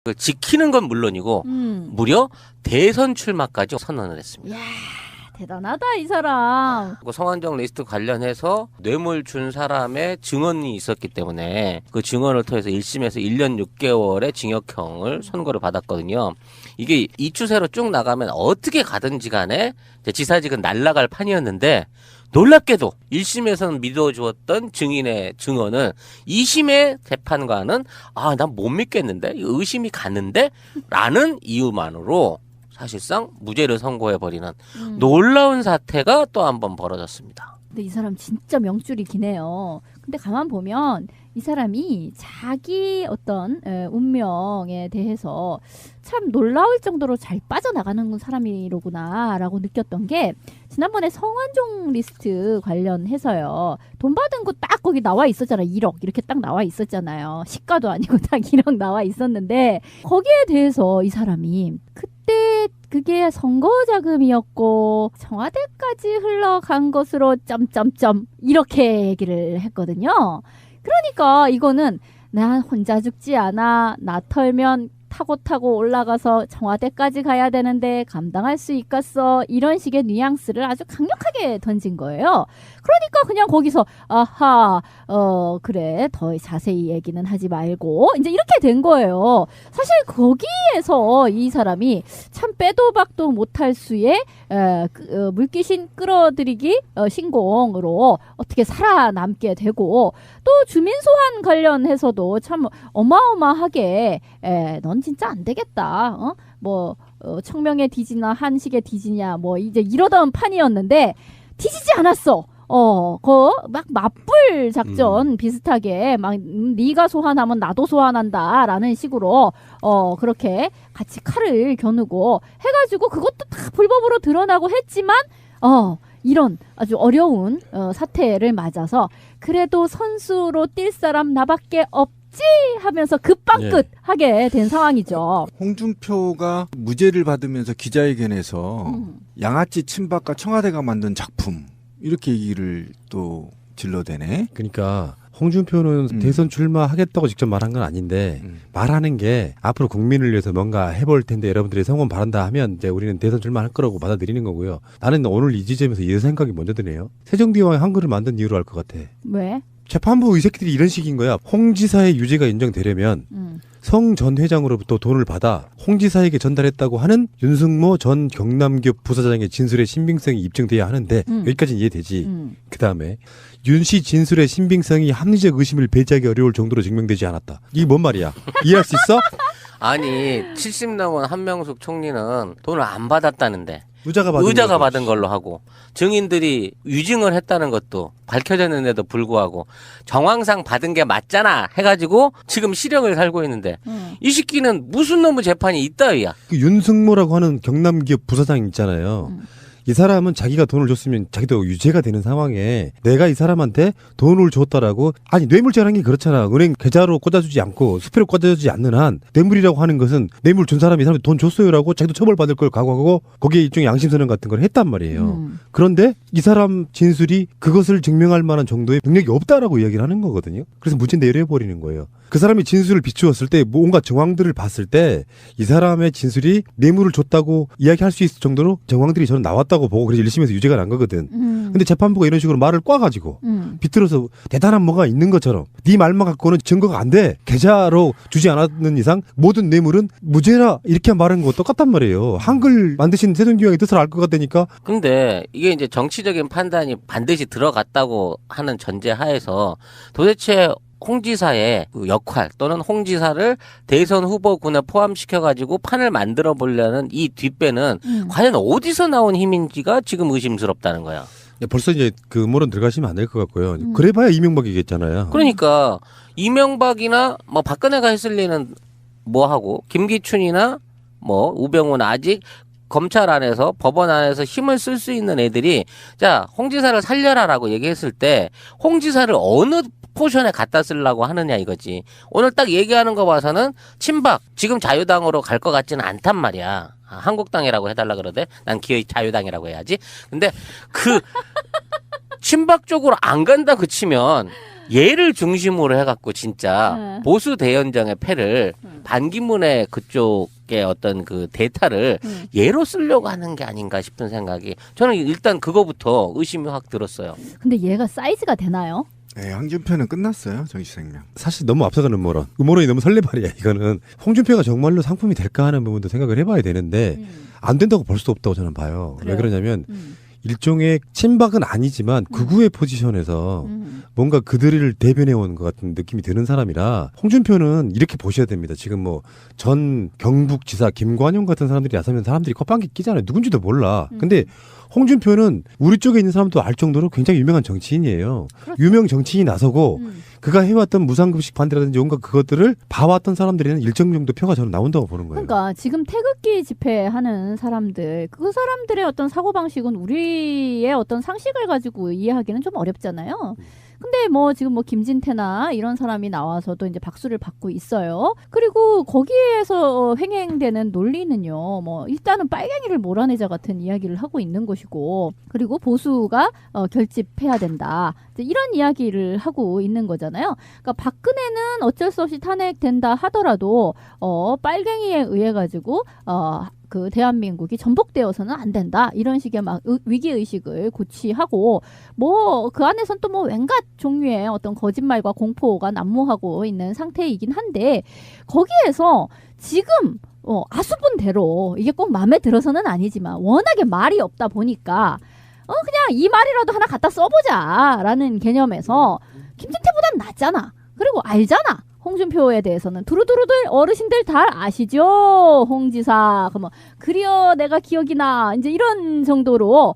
그 지키는 건 물론이고 무려 대선 출마까지 선언을 했습니다. 이야, 대단하다 이 사람. 그 성완종 리스트 관련해서 뇌물 준 사람의 증언이 있었기 때문에 그 증언을 통해서 1심에서 1년 6개월의 징역형을 선고를 받았거든요. 이게 이 추세로 쭉 나가면 어떻게 가든지 간에 지사직은 날아갈 판이었는데 놀랍게도 1심에서는 믿어주었던 증인의 증언을 2심의 재판관은 난 못 믿겠는데 의심이 가는데 라는 이유만으로 사실상 무죄를 선고해버리는 놀라운 사태가 또 한 번 벌어졌습니다. 근데 이 사람 진짜 명줄이 기네요. 근데 가만 보면 이 사람이 자기 어떤 운명에 대해서 참 놀라울 정도로 잘 빠져나가는 사람이로구나라고 느꼈던 게 지난번에 성완종 리스트 관련해서요. 돈 받은 거 딱 거기 나와 있었잖아요. 1억 이렇게 딱 나와 있었잖아요. 시가도 아니고 딱 1억 나와 있었는데 거기에 대해서 이 사람이 그때 그게 선거 자금이었고 청와대까지 흘러간 것으로 점점점 이렇게 얘기를 했거든요. 그러니까 이거는 난 혼자 죽지 않아. 나 털면 타고 올라가서 청와대까지 가야 되는데 감당할 수 있겠어. 이런 식의 뉘앙스를 아주 강력하게 던진 거예요. 그러니까 그냥 거기서 그래 더 자세히 얘기는 하지 말고 이제 이렇게 된 거예요. 사실 거기에서 이 사람이 참 빼도 박도 못할 수의 물귀신 끌어들이기 신공으로 어떻게 살아남게 되고 또 주민소환 관련해서도 참 어마어마하게 넌 진짜 안 되겠다. 청명의 뒤지나 한식의 뒤지냐 이제 이러던 판이었는데 뒤지지 않았어. 막 맞불 작전 비슷하게 막 네가 소환하면 나도 소환한다라는 식으로 그렇게 같이 칼을 겨누고 해가지고 그것도 다 불법으로 드러나고 했지만 이런 아주 어려운 사태를 맞아서 그래도 선수로 뛸 사람 나밖에 없지 하면서 급방끝 하게 된 상황이죠. 홍준표가 무죄를 받으면서 기자회견에서 양아치 친박과 청와대가 만든 작품 이렇게 얘기를 또 질러대네. 그러니까 홍준표는 대선 출마하겠다고 직접 말한 건 아닌데 말하는 게 앞으로 국민을 위해서 뭔가 해볼 텐데 여러분들이 성원 바란다 하면 이제 우리는 대선 출마할 거라고 받아들이는 거고요. 나는 오늘 이 지점에서 이 생각이 먼저 드네요. 세종대왕이 한글을 만든 이유로 알 것 같아. 왜? 재판부 이 새끼들이 이런 식인 거야. 홍 지사의 유죄가 인정되려면 성 전 회장으로부터 돈을 받아 홍 지사에게 전달했다고 하는 윤승모 전 경남기업 부사장의 진술의 신빙성이 입증돼야 하는데 여기까지는 이해되지. 그다음에 윤 씨 진술의 신빙성이 합리적 의심을 배제하기 어려울 정도로 증명되지 않았다. 이게 뭔 말이야? 이해할 수 있어? 아니 70 넘은 한명숙 총리는 돈을 안 받았다는데 의자가 받은 걸로 하고 증인들이 위증을 했다는 것도 밝혀졌는데도 불구하고 정황상 받은 게 맞잖아 해가지고 지금 실형을 살고 있는데 이 새끼는 무슨 놈의 재판이 있다위야. 그 윤승모라고 하는 경남기업 부사장 있잖아요. 이 사람은 자기가 돈을 줬으면 자기도 유죄가 되는 상황에 내가 이 사람한테 돈을 줬다라고 뇌물죄라는 게 그렇잖아. 은행 계좌로 꽂아주지 않고 수표로 꽂아주지 않는 한 뇌물이라고 하는 것은 뇌물 준 사람이 이 사람한테 돈 줬어요라고 자기도 처벌받을 걸 각오하고 거기에 일종의 양심선언 같은 걸 했단 말이에요. 그런데 이 사람 진술이 그것을 증명할 만한 정도의 능력이 없다라고 이야기를 하는 거거든요. 그래서 무죄 내려버리는 거예요. 그 사람이 진술을 비추었을 때 뭔가 정황들을 봤을 때 이 사람의 진술이 뇌물을 줬다고 이야기할 수 있을 정도로 정황들이 저는 나왔다고 보고 그래서 1심에서 유죄가 난 거거든. 근데 재판부가 이런 식으로 말을 꽈가지고 비틀어서 대단한 뭐가 있는 것처럼 네 말만 갖고는 증거가 안 돼. 계좌로 주지 않았는 이상 모든 뇌물은 무죄라 이렇게 말한 거 똑같단 말이에요. 한글 만드신 세종대왕의 뜻을 알 것 같다니까. 근데 이게 이제 정치적인 판단이 반드시 들어갔다고 하는 전제 하에서 도대체 홍 지사의 그 역할 또는 홍 지사를 대선 후보군에 포함시켜가지고 판을 만들어 보려는 이 뒷배는 과연 어디서 나온 힘인지가 지금 의심스럽다는 거야. 벌써 이제 그 음모론 들어가시면 안 될 것 같고요. 그래봐야 이명박이겠잖아요. 그러니까 이명박이나 박근혜가 했을 리는 하고 김기춘이나 우병우는 아직 검찰 안에서 법원 안에서 힘을 쓸 수 있는 애들이 자 홍 지사를 살려라라고 얘기했을 때 홍 지사를 어느 포션에 갖다 쓰려고 하느냐 이거지. 오늘 딱 얘기하는 거 봐서는 친박 지금 자유당으로 갈 것 같지는 않단 말이야. 한국당이라고 해달라 그러대. 난 기어이 자유당이라고 해야지. 근데 친박 쪽으로 안 간다 그치면 얘를 중심으로 해갖고 진짜 보수 대연정의 패를 반기문의 그쪽의 어떤 그 대타를 얘로 쓰려고 하는 게 아닌가 싶은 생각이 저는 일단 그거부터 의심이 확 들었어요. 근데 얘가 사이즈가 되나요? 네, 홍준표는 끝났어요. 정치생명. 사실 너무 앞서가는 음모론이 너무 설레발이야. 이거는 홍준표가 정말로 상품이 될까 하는 부분도 생각을 해봐야 되는데 안 된다고 볼 수 없다고 저는 봐요. 그래요? 왜 그러냐면 일종의 친박은 아니지만 극우의 포지션에서 뭔가 그들을 대변해온 것 같은 느낌이 드는 사람이라 홍준표는 이렇게 보셔야 됩니다. 지금 뭐 전 경북지사 김관용 같은 사람들이 나서면 사람들이 컵방귀 끼잖아요. 누군지도 몰라. 근데 홍준표는 우리 쪽에 있는 사람도 알 정도로 굉장히 유명한 정치인이에요. 그렇죠. 유명 정치인이 나서고 그가 해왔던 무상급식 반대라든지 온갖 그것들을 봐왔던 사람들에는 일정 정도 표가 저는 나온다고 보는 거예요. 그러니까 지금 태극기 집회하는 사람들 그 사람들의 어떤 사고방식은 우리의 어떤 상식을 가지고 이해하기는 좀 어렵잖아요. 근데 뭐 지금 뭐 김진태나 이런 사람이 나와서도 이제 박수를 받고 있어요. 그리고 거기에서 횡행되는 논리는요. 뭐 일단은 빨갱이를 몰아내자 같은 이야기를 하고 있는 것이고 그리고 보수가 결집해야 된다. 이제 이런 이야기를 하고 있는 거잖아요. 그러니까 박근혜는 어쩔 수 없이 탄핵된다 하더라도 빨갱이에 의해 가지고 그 대한민국이 전복되어서는 안 된다 이런 식의 막 위기 의식을 고취하고 뭐 그 안에선 또 뭐 왠가 종류의 어떤 거짓말과 공포가 난무하고 있는 상태이긴 한데 거기에서 지금 아수분대로 이게 꼭 마음에 들어서는 아니지만 워낙에 말이 없다 보니까 그냥 이 말이라도 하나 갖다 써보자라는 개념에서 김진태보단 낫잖아. 그리고 알잖아. 홍준표에 대해서는 두루두루들 어르신들 다 아시죠? 홍지사 그러면 그리어 내가 기억이 나 이제 이런 정도로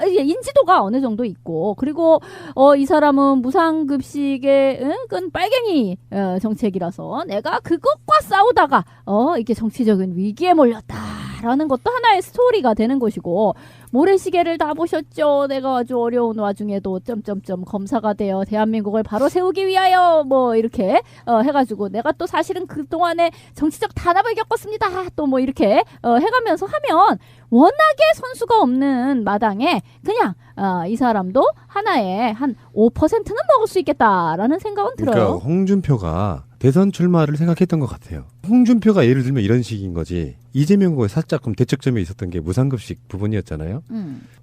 이제 인지도가 어느 정도 있고 그리고 이 사람은 무상급식의 그건 빨갱이 정책이라서 내가 그것과 싸우다가 이게 정치적인 위기에 몰렸다라는 것도 하나의 스토리가 되는 것이고 모래시계를 다 보셨죠? 내가 아주 어려운 와중에도 점점점 검사가 되어 대한민국을 바로 세우기 위하여 뭐 이렇게 해가지고 내가 또 사실은 그동안에 정치적 단합을 겪었습니다. 또 뭐 이렇게 해가면서 하면 워낙에 선수가 없는 마당에 그냥 이 사람도 하나에 한 5%는 먹을 수 있겠다라는 생각은 들어요. 그러니까 홍준표가 대선 출마를 생각했던 것 같아요. 홍준표가 예를 들면 이런 식인 거지. 이재명과 살짝 좀 대척점에 있었던 게 무상급식 부분이었잖아요.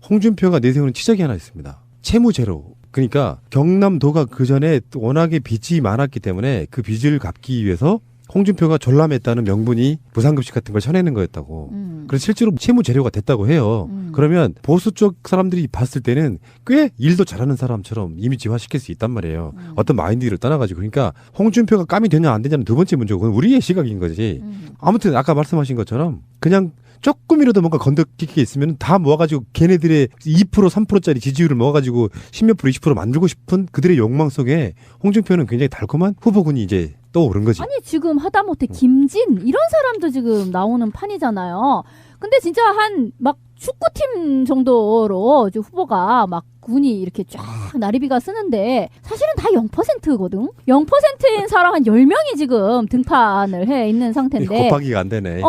홍준표가 내세우는 치적이 하나 있습니다. 채무 제로. 그러니까 경남도가 그 전에 워낙에 빚이 많았기 때문에 그 빚을 갚기 위해서 홍준표가 전람했다는 명분이 무상급식 같은 걸 쳐내는 거였다고. 그래서 실제로 채무 재료가 됐다고 해요. 그러면 보수 쪽 사람들이 봤을 때는 꽤 일도 잘하는 사람처럼 이미지화 시킬 수 있단 말이에요. 어떤 마인드를 떠나가지고. 그러니까 홍준표가 까미 되냐 안 되냐는 두 번째 문제고 그건 우리의 시각인 거지. 아무튼 아까 말씀하신 것처럼 그냥 조금이라도 뭔가 건덕지게 있으면 다 모아가지고 걔네들의 2% 3%짜리 지지율을 모아가지고 10몇 프로 20% 만들고 싶은 그들의 욕망 속에 홍준표는 굉장히 달콤한 후보군이 이제 떠오른 거지. 아니 지금 하다못해 김진 이런 사람도 지금 나오는 판이잖아요. 근데 진짜 한 막 축구팀 정도로 후보가 막 군이 이렇게 쫙 나리비가 쓰는데 사실은 다 0%거든. 0%인 사람 한 10명이 지금 등판을 해 있는 상태인데 곱하기가 안 되네.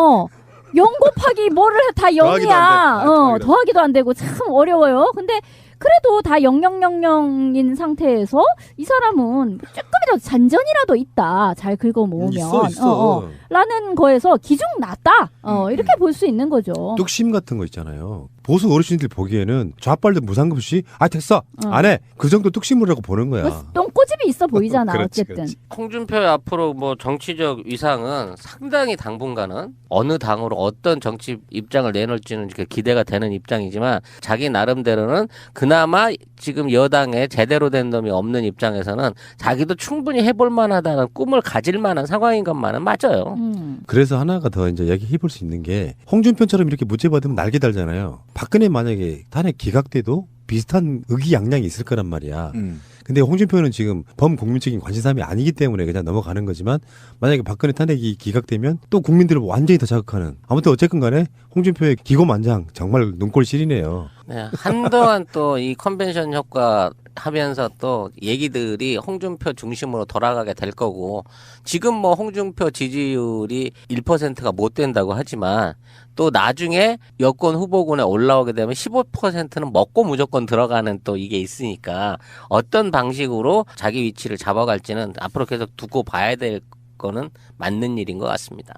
0 곱하기 뭐를 해 다 0이야. 더하기도 안 되고 참 어려워요. 근데 그래도 다 0000인 상태에서 이 사람은 조금이라도 잔전이라도 있다. 잘 긁어 모으면. 있어. 라는 거에서 기중 낮다. 이렇게 볼 수 있는 거죠. 뚝심 같은 거 있잖아요. 보수 어르신들 보기에는 좌빨들 무상급식 됐어 안 해. 그 정도 뚝심이라고 보는 거야. 뭐 똥꼬집이 있어 보이잖아. 그렇지, 어쨌든. 그렇지. 홍준표의 앞으로 뭐 정치적 위상은 상당히 당분간은 어느 당으로 어떤 정치 입장을 내놓을지는 기대가 되는 입장이지만 자기 나름대로는 그나마 지금 여당에 제대로 된 놈이 없는 입장에서는 자기도 충분히 해볼 만하다는 꿈을 가질 만한 상황인 것만은 맞아요. 그래서 하나가 더 이제 얘기해볼 수 있는 게 홍준표처럼 이렇게 무죄받으면 날개 달잖아요. 박근혜 만약에 탄핵 기각돼도 비슷한 의기양양이 있을 거란 말이야. 근데 홍준표는 지금 범국민적인 관심사람이 아니기 때문에 그냥 넘어가는 거지만 만약에 박근혜 탄핵이 기각되면 또 국민들을 완전히 더 자극하는 아무튼 어쨌든 간에 홍준표의 기고만장 정말 눈꼴 시리네요. 네, 한동안 또 이 컨벤션 효과 하면서 또 얘기들이 홍준표 중심으로 돌아가게 될 거고 지금 뭐 홍준표 지지율이 1%가 못 된다고 하지만 또 나중에 여권 후보군에 올라오게 되면 15%는 먹고 무조건 들어가는 또 이게 있으니까 어떤 방식으로 자기 위치를 잡아갈지는 앞으로 계속 두고 봐야 될 거는 맞는 일인 것 같습니다.